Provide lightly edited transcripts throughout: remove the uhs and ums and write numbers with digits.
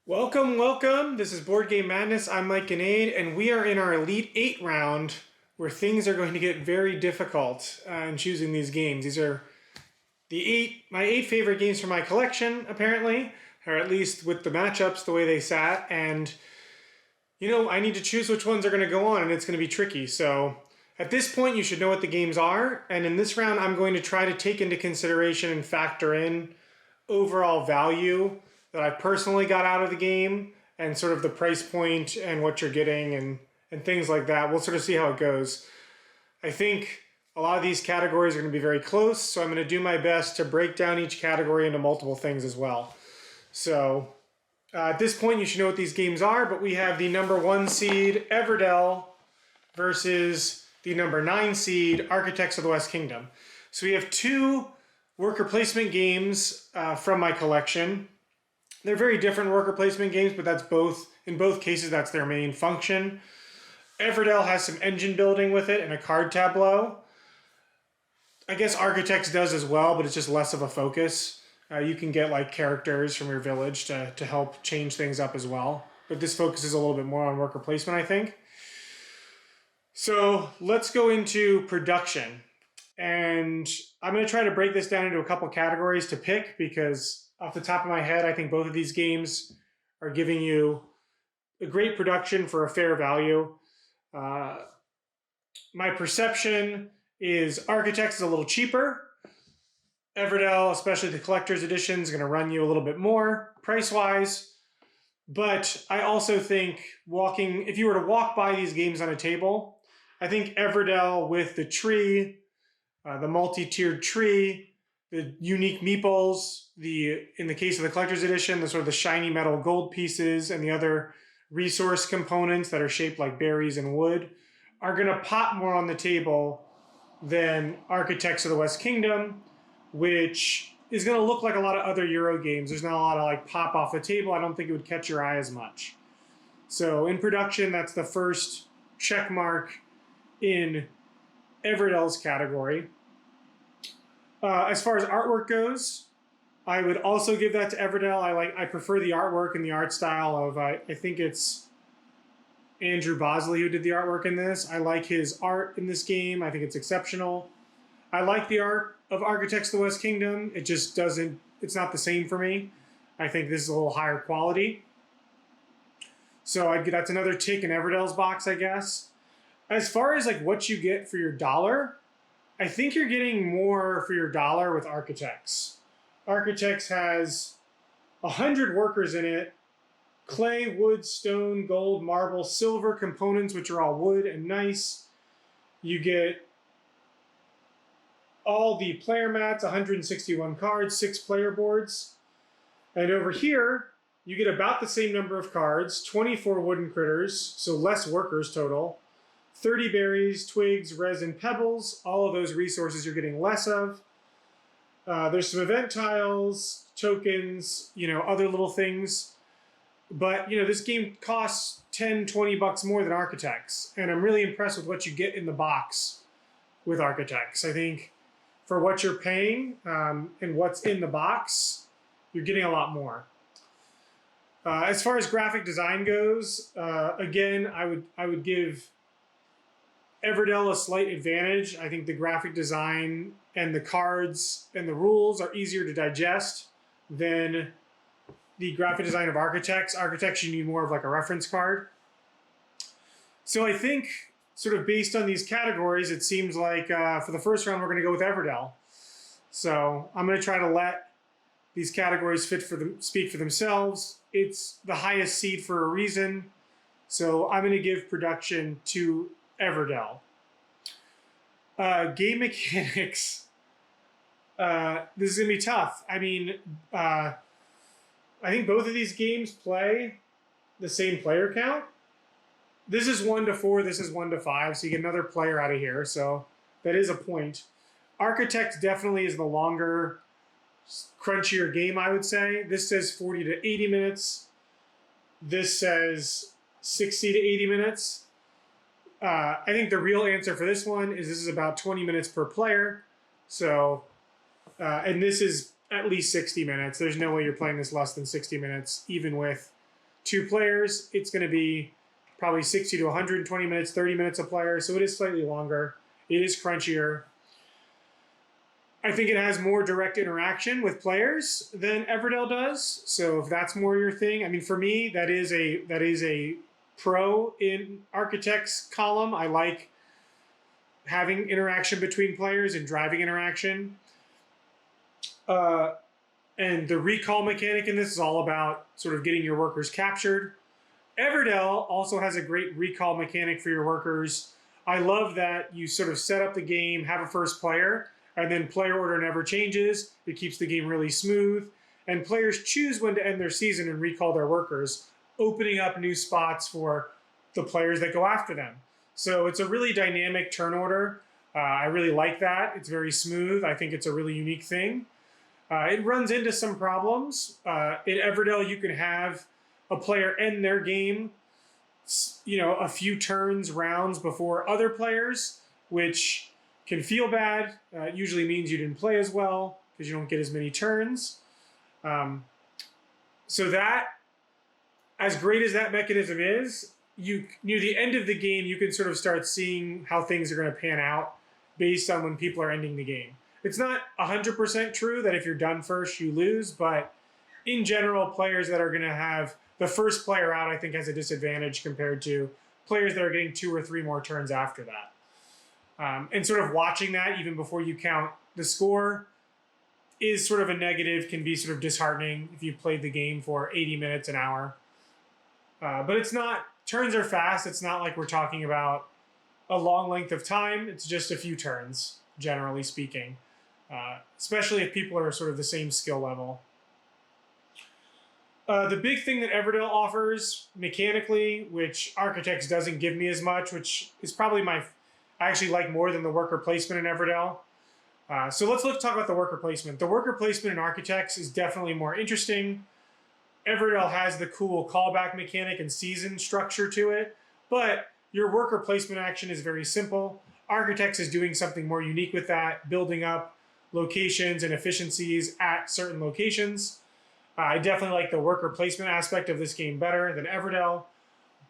Welcome, welcome. This is Board Game Madness. I'm Mike Ganade, and we are in our Elite 8 round where things are going to get very difficult in choosing these games. These are my eight favorite games from my collection, apparently, or at least with the matchups the way they sat. And, I need to choose which ones are going to go on, and it's going to be tricky. So at this point, you should know what the games are. And in this round, I'm going to try to take into consideration and factor in overall value that I personally got out of the game and sort of the price point and what you're getting and things like that. We'll sort of see how it goes. I think a lot of these categories are going to be very close, so I'm going to do my best to break down each category into multiple things as well. So at this point, you should know what these games are, but we have the number 1 seed Everdell versus the number 9 seed Architects of the West Kingdom. So we have two worker placement games from my collection. They're very different worker placement games, but in both cases, that's their main function. Everdell has some engine building with it and a card tableau. I guess Architects does as well, but it's just less of a focus. You can get like characters from your village to help change things up as well. But this focuses a little bit more on worker placement, I think. So let's go into production. And I'm going to try to break this down into a couple categories to pick because off the top of my head, I think both of these games are giving you a great production for a fair value. My perception is Architects is a little cheaper. Everdell, especially the collector's edition, is going to run you a little bit more price-wise. But I also think if you were to walk by these games on a table, I think Everdell with the tree, the multi-tiered tree, the unique meeples, in the case of the collector's edition, the sort of the shiny metal gold pieces and the other resource components that are shaped like berries and wood are going to pop more on the table than Architects of the West Kingdom, which is going to look like a lot of other Euro games. There's not a lot of like pop off the table. I don't think it would catch your eye as much. So in production, that's the first check mark in Everdell's category. As far as artwork goes, I would also give that to Everdell. I prefer the artwork and the art style of I think it's Andrew Bosley who did the artwork in this. I like his art in this game. I think it's exceptional. I like the art of Architects of the West Kingdom. It just doesn't, it's not the same for me. I think this is a little higher quality. So that's another tick in Everdell's box, I guess. As far as like what you get for your dollar, I think you're getting more for your dollar with Architects. Architects has 100 workers in it, clay, wood, stone, gold, marble, silver components, which are all wood and nice. You get all the player mats, 161 cards, 6 player boards. And over here, you get about the same number of cards, 24 wooden critters, so less workers total, 30 berries, twigs, resin, pebbles. All of those resources you're getting less of. There's some event tiles, tokens, other little things. But, this game costs 10, 20 bucks more than Architects. And I'm really impressed with what you get in the box with Architects. I think for what you're paying and what's in the box, you're getting a lot more. As far as graphic design goes, again, I would give Everdell a slight advantage. I think the graphic design and the cards and the rules are easier to digest than the graphic design of Architects. Architects, you need more of like a reference card. So I think sort of based on these categories, it seems like for the first round, we're going to go with Everdell. So I'm going to try to let these categories speak for themselves. It's the highest seed for a reason. So I'm going to give production to Everdell. Game mechanics. This is going to be tough. I mean, I think both of these games play the same player count. This is 1 to 4, this is 1 to 5, so you get another player out of here, so that is a point. Architect definitely is the longer, crunchier game, I would say. This says 40 to 80 minutes. This says 60 to 80 minutes. I think the real answer for this one is this is about 20 minutes per player. So, and this is at least 60 minutes. There's no way you're playing this less than 60 minutes, even with 2 players, it's going to be probably 60 to 120 minutes, 30 minutes a player. So it is slightly longer. It is crunchier. I think it has more direct interaction with players than Everdell does. So if that's more your thing, I mean, for me, that is a pro in Architect's column. I like having interaction between players and driving interaction. And the recall mechanic in this is all about sort of getting your workers captured. Everdell also has a great recall mechanic for your workers. I love that you sort of set up the game, have a first player, and then player order never changes. It keeps the game really smooth. And players choose when to end their season and recall their workers, opening up new spots for the players that go after them. So it's a really dynamic turn order. I really like that. It's very smooth. I think it's a really unique thing. It runs into some problems. In Everdell, you can have a player end their game, a few turns, rounds before other players, which can feel bad. It usually means you didn't play as well because you don't get as many turns. So that, as great as that mechanism is, near the end of the game, you can sort of start seeing how things are going to pan out based on when people are ending the game. It's not 100% true that if you're done first, you lose, but in general, players that are going to have the first player out, I think, has a disadvantage compared to players that are getting 2 or 3 more turns after that. And sort of watching that even before you count the score is sort of a negative, can be sort of disheartening if you've played the game for 80 minutes, an hour. But it's not, turns are fast. It's not like we're talking about a long length of time. It's just a few turns, generally speaking, especially if people are sort of the same skill level. The big thing that Everdell offers mechanically, which Architects doesn't give me as much, which is probably I actually like more than the worker placement in Everdell. So let's talk about the worker placement. The worker placement in Architects is definitely more interesting. Everdell has the cool callback mechanic and season structure to it, but your worker placement action is very simple. Architects is doing something more unique with that, building up locations and efficiencies at certain locations. I definitely like the worker placement aspect of this game better than Everdell,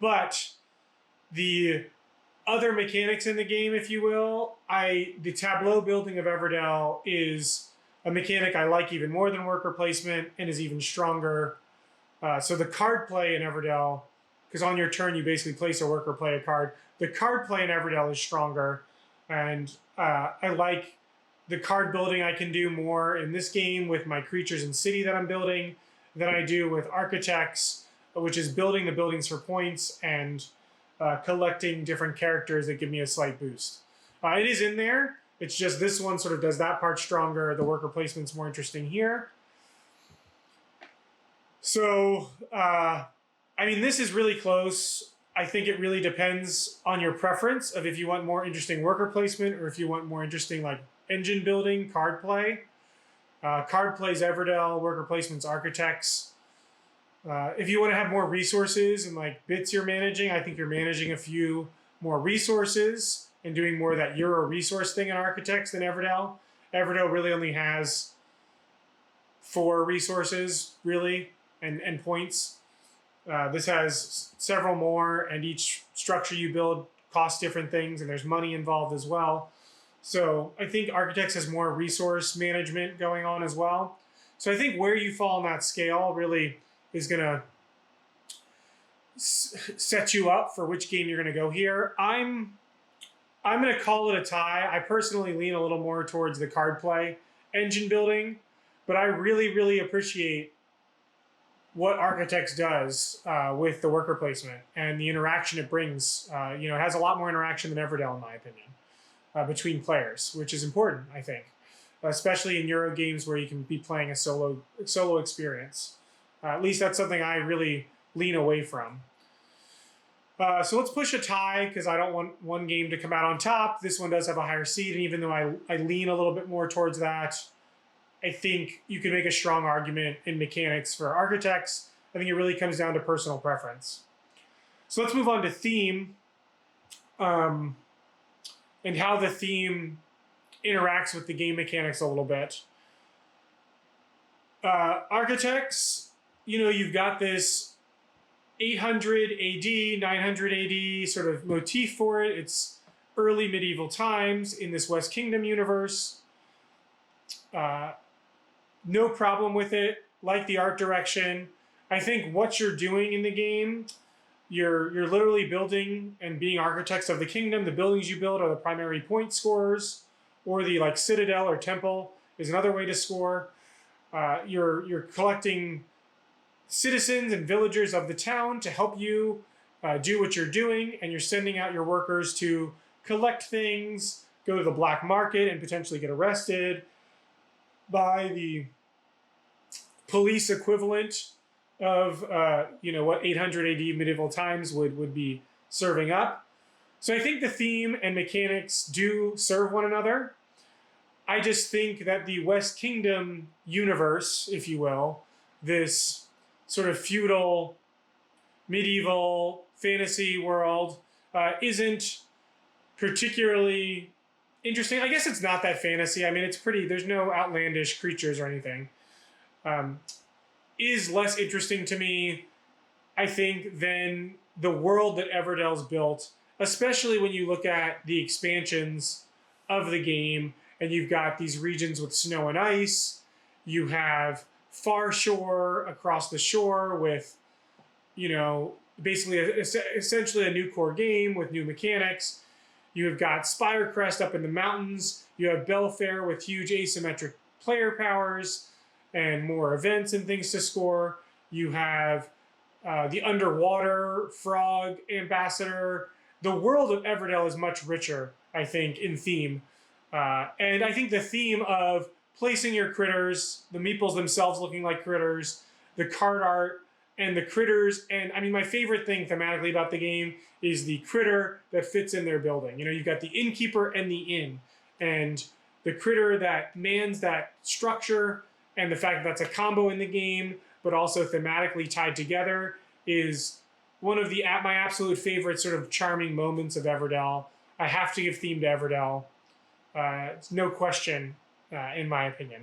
but the other mechanics in the game, if you will, the tableau building of Everdell is a mechanic I like even more than worker placement and is even stronger. So the card play in Everdell, because on your turn you basically place a worker, play a card. The card play in Everdell is stronger, and I like the card building I can do more in this game with my creatures and city that I'm building than I do with Architects, which is building the buildings for points and collecting different characters that give me a slight boost. It is in there. It's just this one sort of does that part stronger. The worker placement's more interesting here. So, I mean, this is really close. I think it really depends on your preference of if you want more interesting worker placement or if you want more interesting like engine building, card play. Card plays Everdell, worker placements Architects. If you want to have more resources and like bits you're managing, I think you're managing a few more resources and doing more of that Euro resource thing in Architects than Everdell. Everdell really only has 4 resources, really, and points. This has several more, and each structure you build costs different things, and there's money involved as well. So I think Architects has more resource management going on as well. So I think where you fall on that scale really is going to set you up for which game you're going to go here. I'm going to call it a tie. I personally lean a little more towards the card play engine building, but I really, really appreciate what Architects does with the worker placement and the interaction it brings. It has a lot more interaction than Everdell, in my opinion, between players, which is important, I think, especially in Euro games where you can be playing a solo experience. At least that's something I really lean away from. So let's push a tie because I don't want one game to come out on top. This one does have a higher seed, and even though I lean a little bit more towards that, I think you can make a strong argument in mechanics for Architects. I think it really comes down to personal preference. So let's move on to theme and how the theme interacts with the game mechanics a little bit. Architects, you've got this 800 AD, 900 AD sort of motif for it. It's early medieval times in this West Kingdom universe. No problem with it. Like the art direction. I think what you're doing in the game, you're literally building and being architects of the kingdom. The buildings you build are the primary point scorers, or the like citadel or temple is another way to score. You're collecting citizens and villagers of the town to help you do what you're doing, and you're sending out your workers to collect things, go to the black market, and potentially get arrested by the police equivalent of what 800 AD medieval times would be serving up. So I think the theme and mechanics do serve one another. I just think that the West Kingdom universe, if you will, this sort of feudal, medieval fantasy world, isn't particularly interesting. I guess it's not that fantasy. I mean, it's pretty, there's no outlandish creatures or anything. Is less interesting to me, I think, than the world that Everdell's built, especially when you look at the expansions of the game, and you've got these regions with snow and ice. You have Far Shore across the shore with, basically essentially a new core game with new mechanics. You have got Spirecrest up in the mountains. You have Belfair with huge asymmetric player powers and more events and things to score. You have the underwater frog ambassador. The world of Everdell is much richer, I think, in theme. And I think the theme of placing your critters, the meeples themselves looking like critters, the card art, and the critters. And I mean, my favorite thing thematically about the game is the critter that fits in their building. You've got the innkeeper and the inn. And the critter that mans that structure, and the fact that that's a combo in the game, but also thematically tied together, is one of my absolute favorite sort of charming moments of Everdell. I have to give theme to Everdell. It's no question, in my opinion.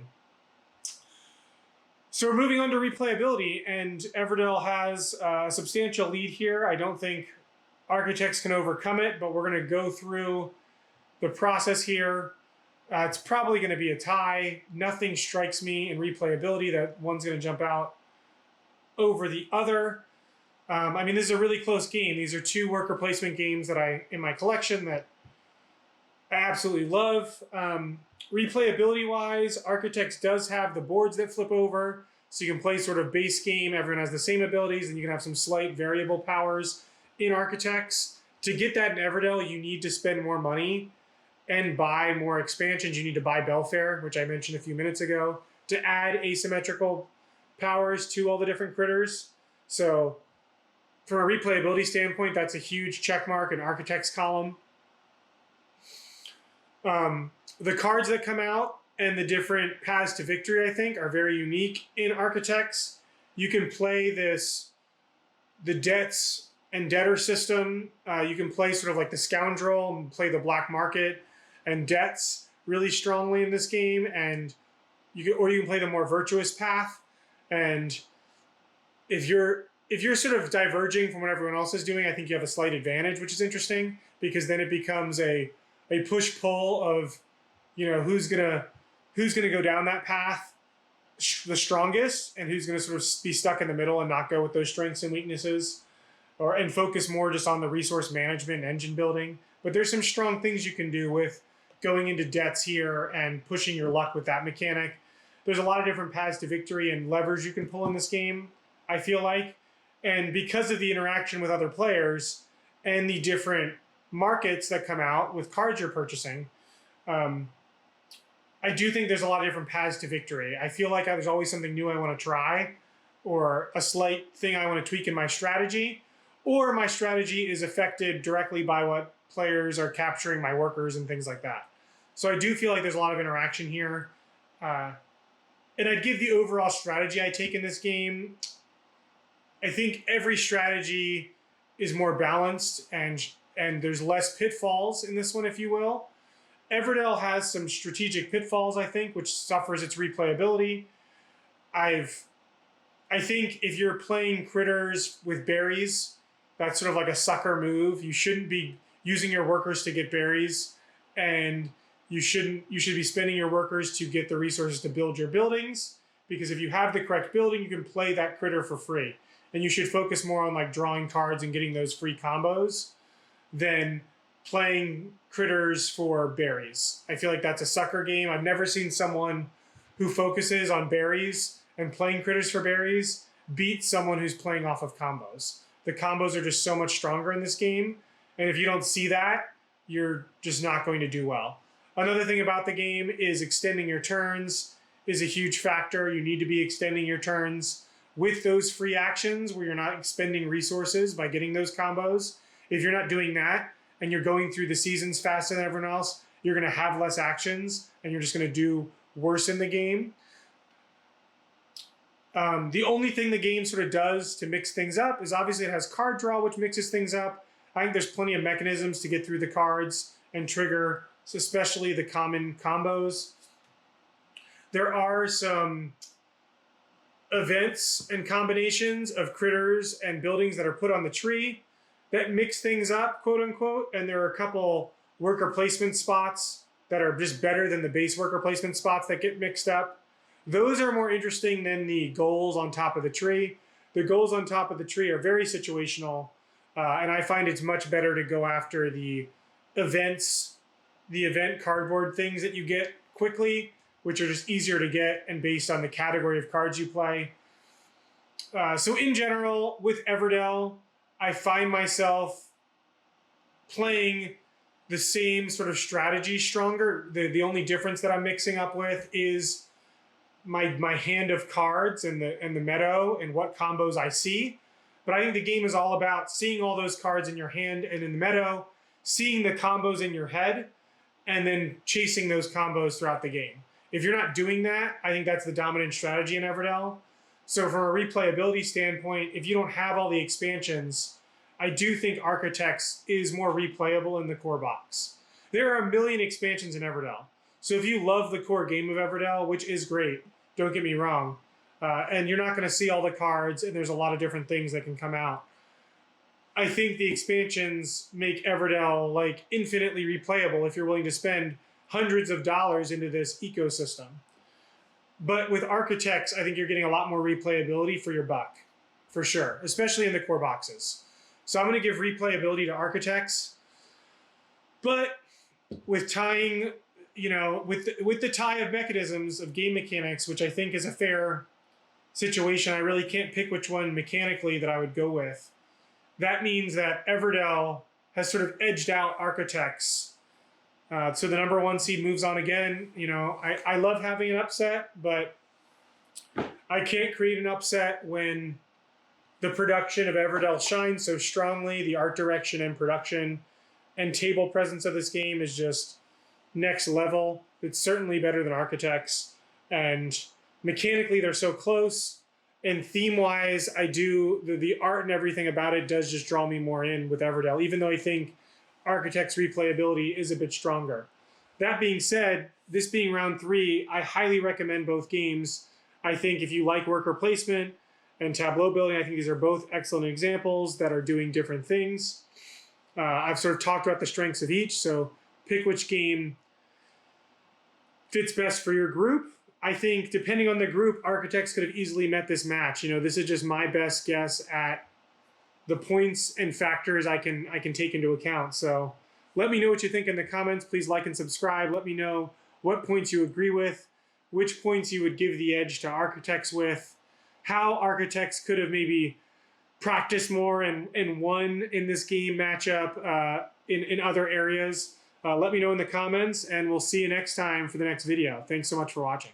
So we're moving on to replayability, and Everdell has a substantial lead here. I don't think Architects can overcome it, but we're going to go through the process here. It's probably going to be a tie. Nothing strikes me in replayability that one's going to jump out over the other. I mean, this is a really close game. These are two worker placement games that in my collection that I absolutely love. Replayability-wise, Architects does have the boards that flip over, so you can play sort of base game. Everyone has the same abilities, and you can have some slight variable powers in Architects. To get that in Everdell, you need to spend more money and buy more expansions. You need to buy Belfair, which I mentioned a few minutes ago, to add asymmetrical powers to all the different critters. So from a replayability standpoint, that's a huge checkmark in Architects column. The cards that come out and the different paths to victory, I think, are very unique in Architects. You can play the debts and debtor system. You can play sort of like the scoundrel and play the black market and debts really strongly in this game, and you can play the more virtuous path. And if you're sort of diverging from what everyone else is doing, I think you have a slight advantage, which is interesting, because then it becomes a push-pull of, who's gonna go down that path the strongest, and who's gonna sort of be stuck in the middle and not go with those strengths and weaknesses, and focus more just on the resource management and engine building. But there's some strong things you can do with going into debts here and pushing your luck with that mechanic. There's a lot of different paths to victory and levers you can pull in this game, I feel like. And because of the interaction with other players and the different markets that come out with cards you're purchasing, I do think there's a lot of different paths to victory. I feel like there's always something new I want to try, or a slight thing I want to tweak in my strategy, or my strategy is affected directly by what players are capturing my workers and things like that. So I do feel like there's a lot of interaction here. And I'd give the overall strategy I take in this game. I think every strategy is more balanced, and there's less pitfalls in this one, if you will. Everdell has some strategic pitfalls, I think, which suffers its replayability. I've I think if you're playing critters with berries, that's sort of like a sucker move. You shouldn't be using your workers to get berries, and you should be spending your workers to get the resources to build your buildings, because if you have the correct building, you can play that critter for free. And you should focus more on like drawing cards and getting those free combos than playing critters for berries. I feel like that's a sucker game. I've never seen someone who focuses on berries and playing critters for berries beat someone who's playing off of combos. The combos are just so much stronger in this game, and if you don't see that, you're just not going to do well. Another thing about the game is extending your turns is a huge factor. You need to be extending your turns with those free actions where you're not expending resources by getting those combos. If you're not doing that and you're going through the seasons faster than everyone else, you're going to have less actions and you're just going to do worse in the game. The only thing the game sort of does to mix things up is obviously it has card draw, which mixes things up. I think there's plenty of mechanisms to get through the cards and trigger, especially the common combos. There are some events and combinations of critters and buildings that are put on the tree that mix things up, quote unquote, and there are a couple worker placement spots that are just better than the base worker placement spots that get mixed up. Those are more interesting than the goals on top of the tree. The goals on top of the tree are very situational, and I find it's much better to go after the events, the event cardboard things that you get quickly, which are just easier to get and based on the category of cards you play. So in general, with Everdell, I find myself playing the same sort of strategy stronger. The only difference that I'm mixing up with is my hand of cards and the meadow and what combos I see. But I think the game is all about seeing all those cards in your hand and in the meadow, seeing the combos in your head, and then chasing those combos throughout the game. If you're not doing that, I think that's the dominant strategy in Everdell. So from a replayability standpoint, if you don't have all the expansions, I do think Architects is more replayable in the core box. There are a million expansions in Everdell. So if you love the core game of Everdell, which is great, don't get me wrong, and you're not going to see all the cards, and there's a lot of different things that can come out, I think the expansions make Everdell like infinitely replayable if you're willing to spend hundreds of dollars into this ecosystem. But with Architects, I think you're getting a lot more replayability for your buck, for sure, especially in the core boxes. So I'm going to give replayability to Architects, but with tying, with the tie of mechanisms of game mechanics, which I think is a fair situation, I really can't pick which one mechanically that I would go with. That means that Everdell has sort of edged out Architects. So the number one seed moves on again. I love having an upset, but I can't create an upset when the production of Everdell shines so strongly. The art direction and production and table presence of this game is just next level. It's certainly better than Architects. And mechanically, they're so close. And theme-wise, the art and everything about it does just draw me more in with Everdell, even though I think Architects' replayability is a bit stronger. That being said, this being round 3, I highly recommend both games. I think if you like worker placement and tableau building, I think these are both excellent examples that are doing different things. I've sort of talked about the strengths of each, so pick which game fits best for your group. I think depending on the group, Architects could have easily met this match. This is just my best guess at the points and factors I can take into account. So let me know what you think in the comments. Please like and subscribe. Let me know what points you agree with, which points you would give the edge to Architects with, how Architects could have maybe practiced more and won in this game matchup in other areas. Let me know in the comments, and we'll see you next time for the next video. Thanks so much for watching.